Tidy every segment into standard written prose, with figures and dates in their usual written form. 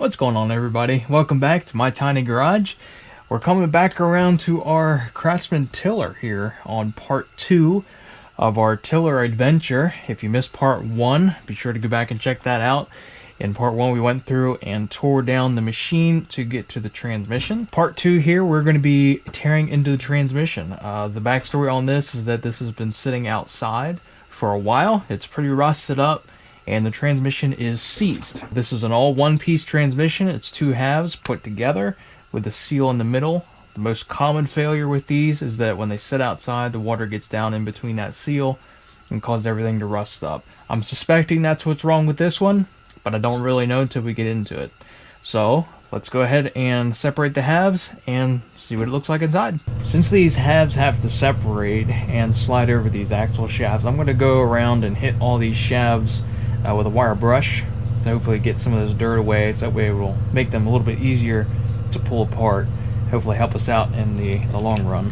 What's going on, everybody? Welcome back to my tiny garage. We're coming back around to our Craftsman tiller here on part 2 of our tiller adventure. If you missed part 1, be sure to go back and check that out. In part 1, we went through and tore down the machine to get to the transmission. Part 2 here, we're going to be tearing into the transmission. The backstory on this is that this has been sitting outside for a while. It's pretty rusted up, and the transmission is seized. This is an all one-piece transmission. It's 2 halves put together with a seal in the middle. The most common failure with these is that when they sit outside, the water gets down in between that seal and causes everything to rust up. I'm suspecting that's what's wrong with this one, but I don't really know until we get into it. So let's go ahead and separate the halves and see what it looks like inside. Since these halves have to separate and slide over these axle shafts, I'm going to go around and hit all these shafts with a wire brush to hopefully get some of this dirt away, so that way it will make them a little bit easier to pull apart. Hopefully help us out in the long run.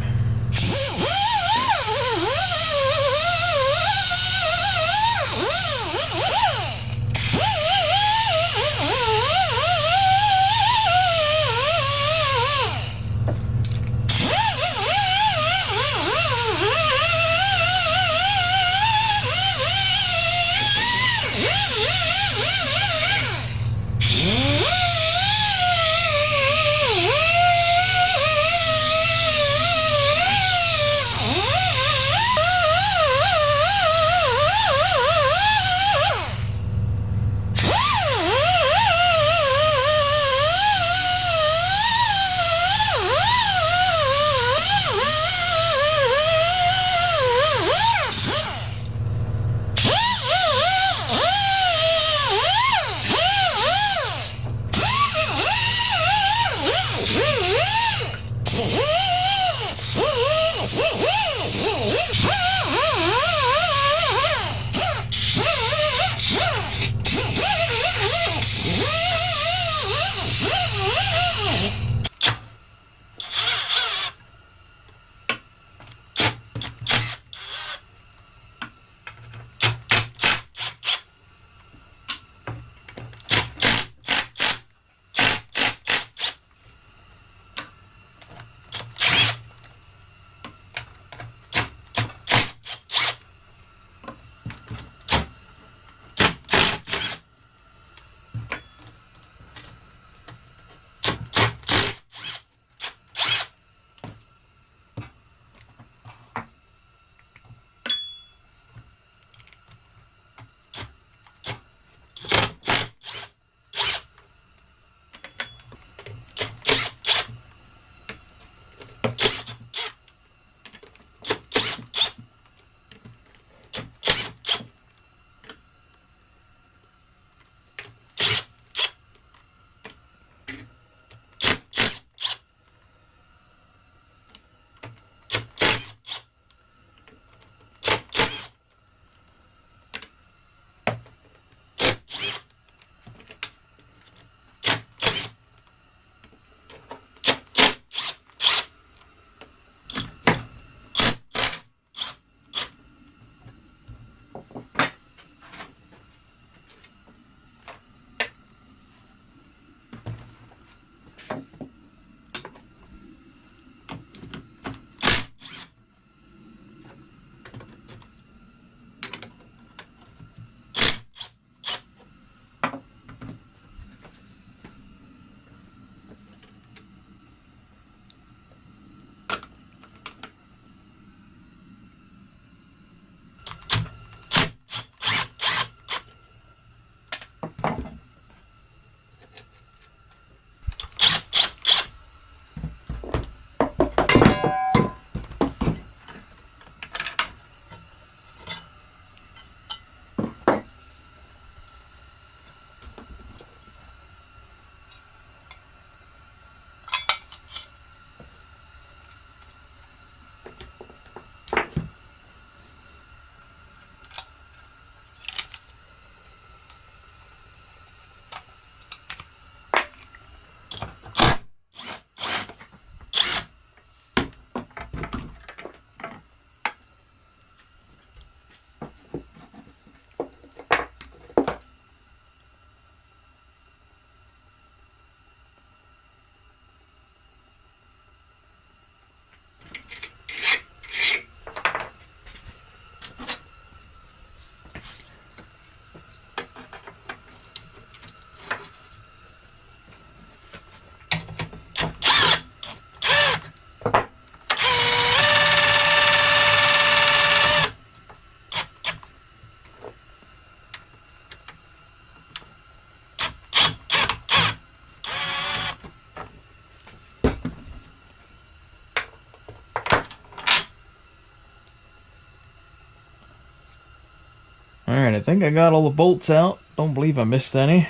Alright, I think I got all the bolts out. Don't believe I missed any.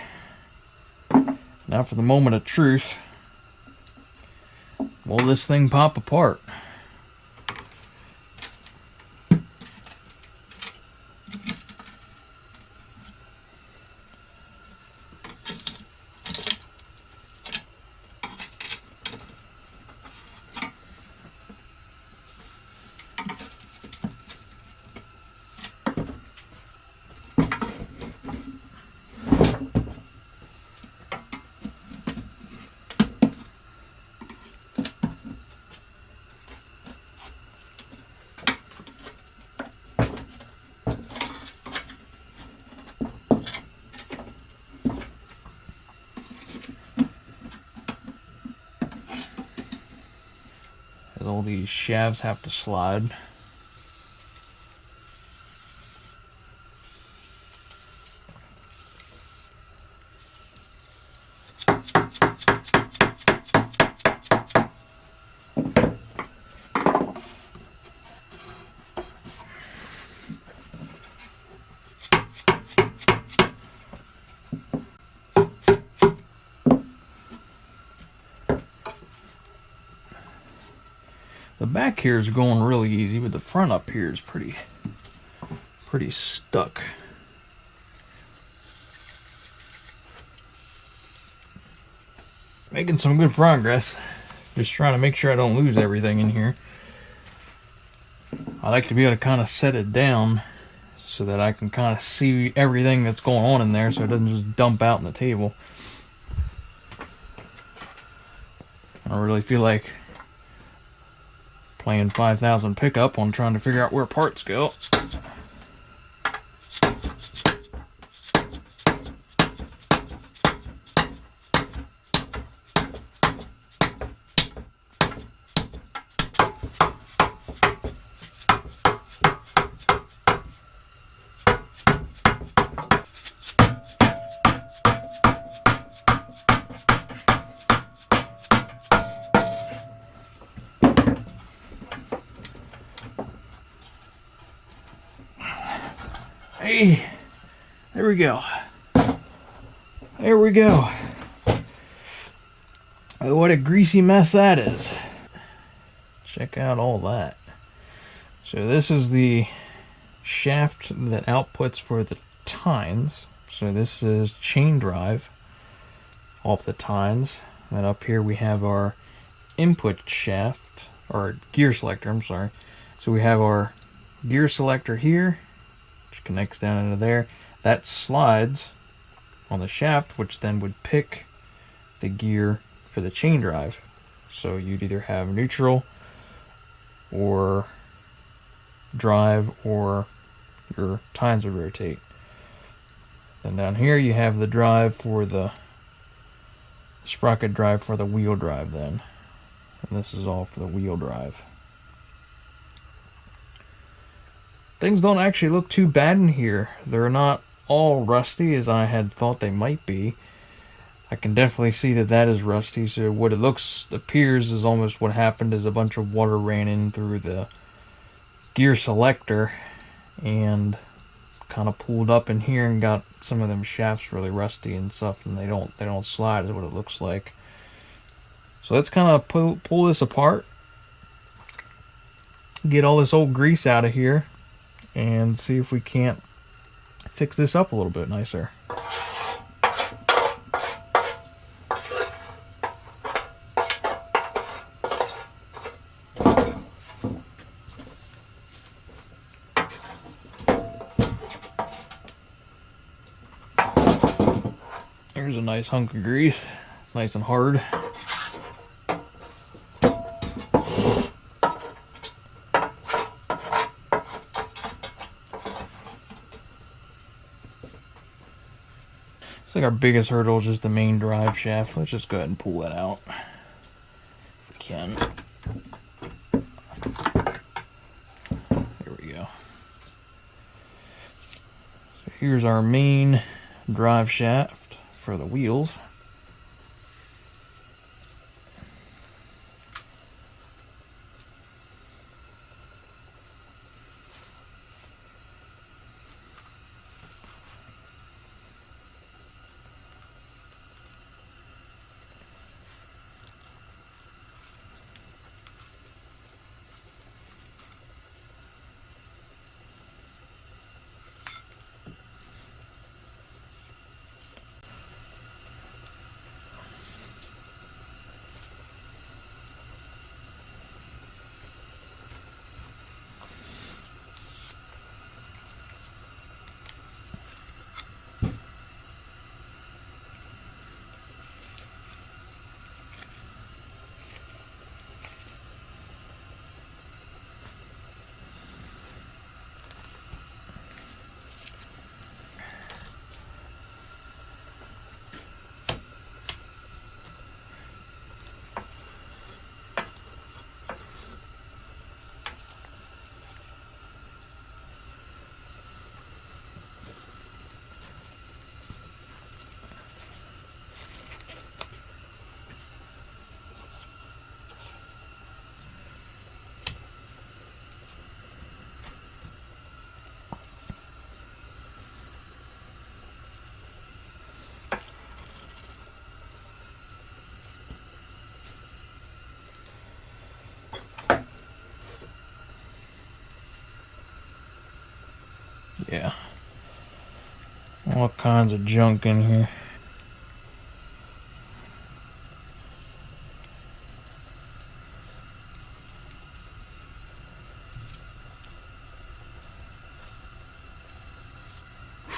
Now for the moment of truth. Will this thing pop apart? All these shafts have to slide. The back here is going really easy, but the front up here is pretty stuck. Making some good progress. Just trying to make sure I don't lose everything in here. I like to be able to kind of set it down so that I can kind of see everything that's going on in there so it doesn't just dump out on the table. I don't really feel like playing 5,000 pickup on trying to figure out where parts go. Hey, there we go. There we go. Oh, what a greasy mess that is. Check out all that. So this is the shaft that outputs for the tines. So this is chain drive off the tines. And up here we have our input shaft, or gear selector, I'm sorry. So we have our gear selector here, which connects down into there. That slides on the shaft, which then would pick the gear for the chain drive. So you'd either have neutral or drive, or your tines would rotate. Then down here you have the drive for the sprocket drive for the wheel drive then. And this is all for the wheel drive. Things don't actually look too bad in here. They're not all rusty as I had thought they might be. I can definitely see that that is rusty. So what it appears is almost what happened is a bunch of water ran in through the gear selector and kind of pulled up in here and got some of them shafts really rusty and stuff, and they don't slide is what it looks like. So let's kind of pull this apart, get all this old grease out of here, and see if we can't fix this up a little bit nicer. Here's a nice hunk of grease. It's nice and hard. It's like our biggest hurdle is just the main drive shaft. Let's just go ahead and pull that out if we can. There we go. So here's our main drive shaft for the wheels. All kinds of junk in here.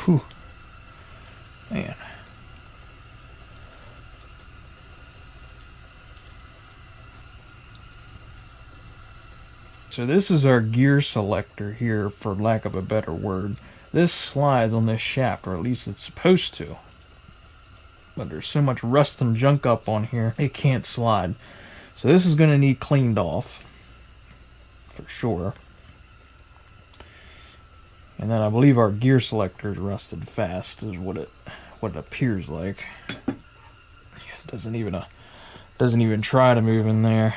Whew. Man. So this is our gear selector here, for lack of a better word. This slides on this shaft, or at least it's supposed to. But there's so much rust and junk up on here, it can't slide. So this is going to need cleaned off, for sure. And then I believe our gear selector is rusted fast, is what it appears like. It doesn't even try to move in there.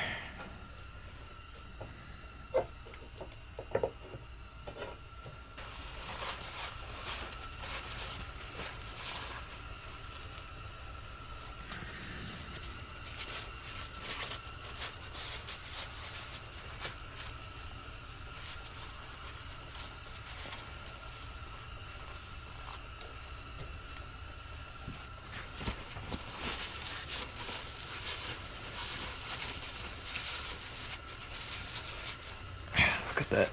Look at that.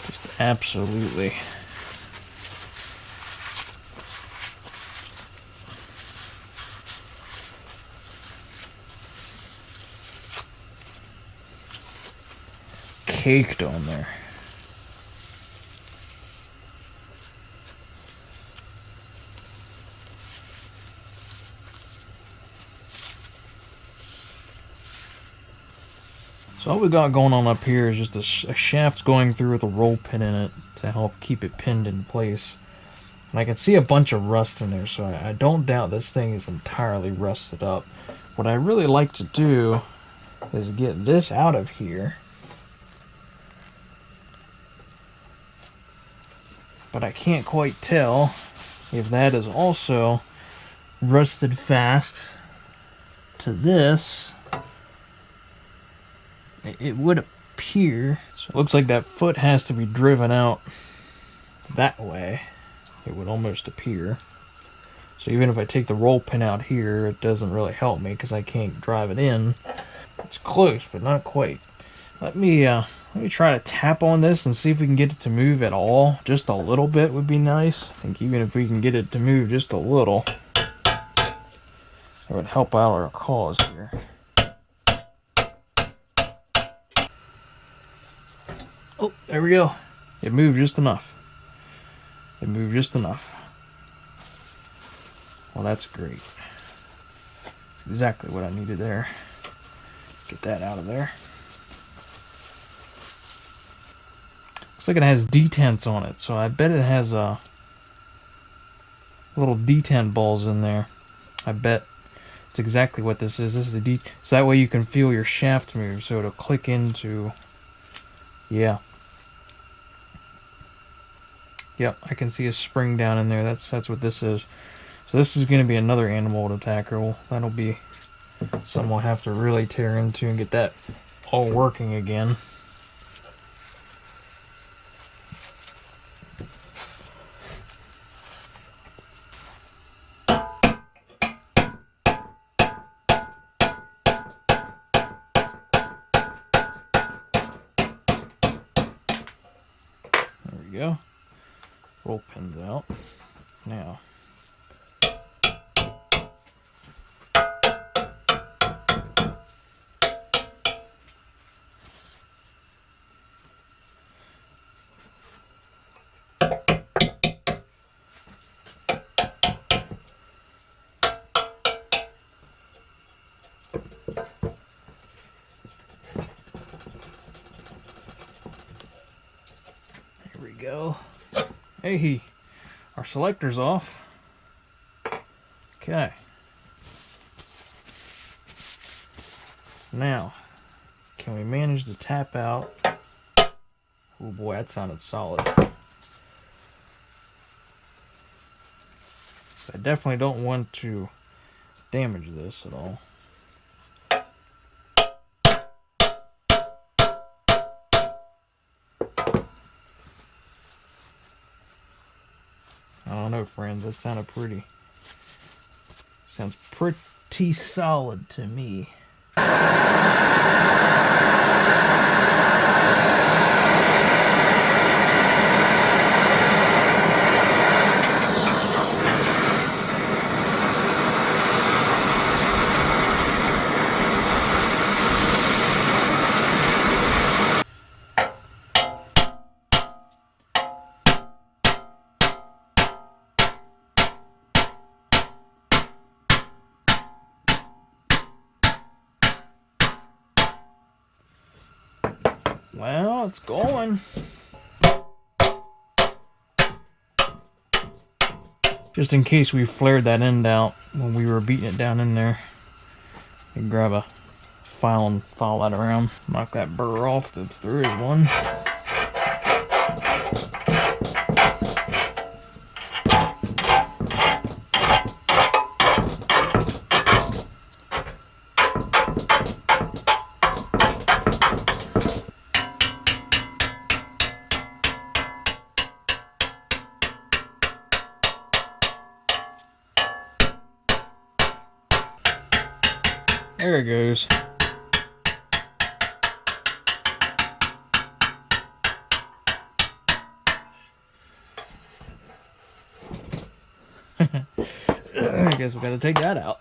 Just absolutely. Caked on there. So all we got going on up here is just a shaft going through with a roll pin in it to help keep it pinned in place. And I can see a bunch of rust in there, so I don't doubt this thing is entirely rusted up. What I really like to do is get this out of here. But I can't quite tell if that is also rusted fast to this. It would appear. So it looks like that foot has to be driven out that way. It would almost appear. So even if I take the roll pin out here, it doesn't really help me because I can't drive it in. It's close, but not quite. Let me try to tap on this and see if we can get it to move at all. Just a little bit would be nice. I think even if we can get it to move just a little, it would help out our cause here. Oh, there we go. It moved just enough. It moved just enough. Well, that's great. Exactly what I needed there. Get that out of there. Looks like it has detents on it, so I bet it has little detent balls in there. I bet it's exactly what this is. This is the so that way you can feel your shaft move, so it'll click into. Yeah. Yep, I can see a spring down in there. That's what this is. So this is going to be another animal attacker. Well, that'll be something we'll have to really tear into and get that all working again. There we go. Roll pins out. Now. Here we go. Hey, our selector's off. Okay. Now, can we manage to tap out? Oh boy, that sounded solid. I definitely don't want to damage this at all. I don't know know, friends. That sounded pretty. Sounds pretty solid to me. Well, it's going. Just in case we flared that end out when we were beating it down in there, you grab a file and file that around. Knock that burr off if there is one. There it goes. I guess we gotta take that out.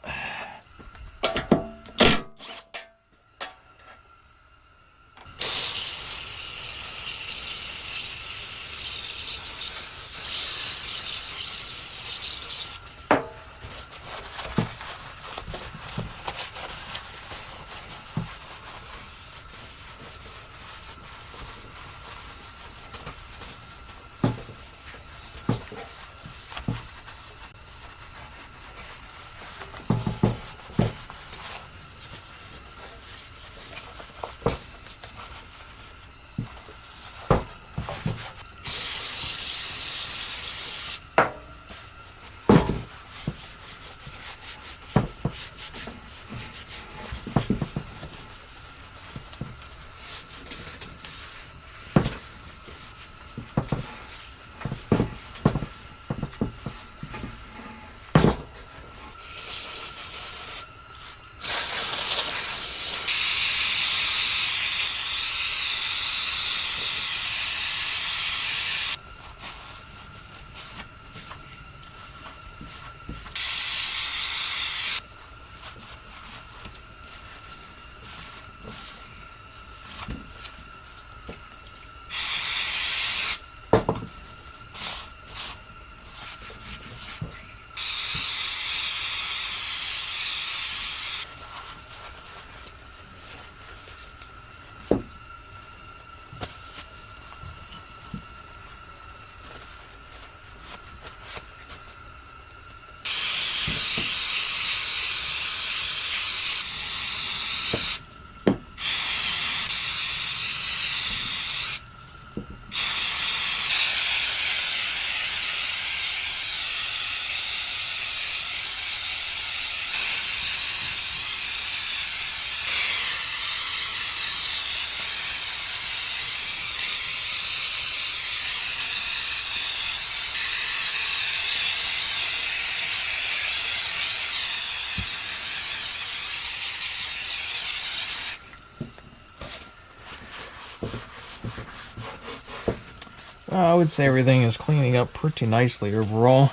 I would say everything is cleaning up pretty nicely overall.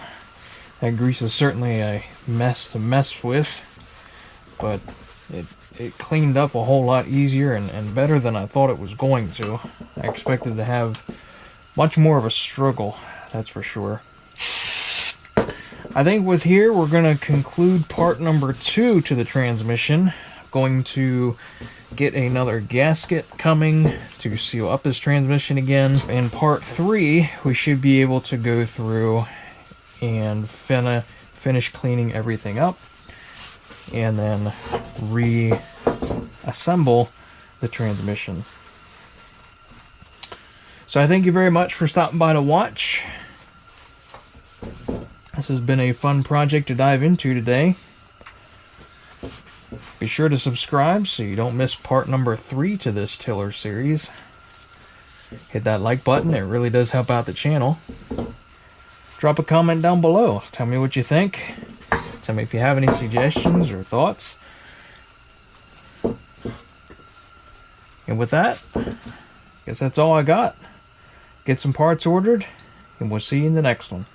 That grease is certainly a mess to mess with, but it cleaned up a whole lot easier and better than I thought it was going to. I expected to have much more of a struggle, that's for sure. I think with here we're going to conclude part number 2 to the transmission. Going to get another gasket coming to seal up this transmission again. In part 3 we should be able to go through and finish cleaning everything up and then reassemble the transmission. So I thank you very much for stopping by to watch. This has been a fun project to dive into today. Be sure to subscribe so you don't miss part number 3 to this tiller series. Hit that like button, it really does help out the channel. drop a comment down below. Tell me what you think. Tell me if you have any suggestions or thoughts. And with that, I guess that's all I got. Get some parts ordered, and we'll see you in the next one.